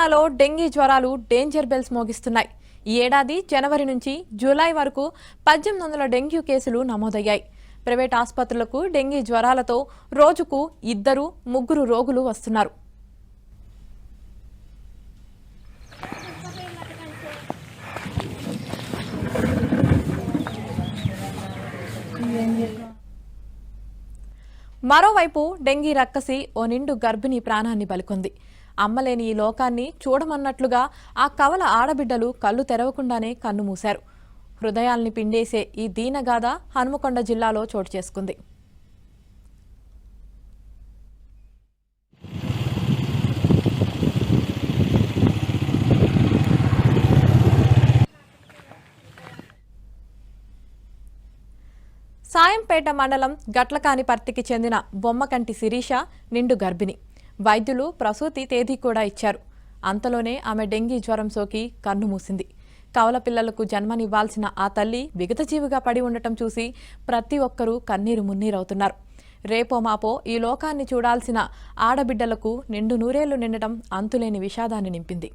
తెలంగాణలో డెంగీ జ్వరాలు danger bells మోగిస్తున్నాయి. ఈ ఏడాది జనవరి నుంచి జూలై వరకు 1800 డెంగ్యూ కేసులు నమోదయ్యాయి. ప్రైవేట్ ఆసుపత్రులకు డెంగీ జ్వరాలతో రోజుకు 2-3 రోగులు వస్తున్నారు. మరోవైపు డెంగీ రక్కసి ఓ నిండు గర్భిణి ప్రాణాన్ని బలికొంది. అమ్మలేని ఈ లోకాన్ని చూడమన్నట్లుగా ఆ కవల ఆడబిడ్డలు కళ్ళు తెరవకుండానే కన్నుమూశారు. హృదయాల్ని పిండేసే ఈ దీనగాథ హనుమకొండ జిల్లాలో చోటు చేసుకుంది. సాయంపేట మండలం గట్లకానిపర్తికి చెందిన బొమ్మకంటి శిరీష నిండు గర్భిణి. వైద్యులు ప్రసూతి తేదీ కూడా ఇచ్చారు. అంతలోనే ఆమె డెంగీ జ్వరం సోకి కన్ను మూసింది. కవల పిల్లలకు జన్మనివ్వాల్సిన ఆ తల్లి విగతజీవిగా పడి ఉండటం చూసి ప్రతి ఒక్కరూ కన్నీరు మున్నీరవుతున్నారు. రేపో మాపో ఈ లోకాన్ని చూడాల్సిన ఆడబిడ్డలకు నిండు నూరేళ్లు నిండటం అంతులేని విషాదాన్ని నింపింది.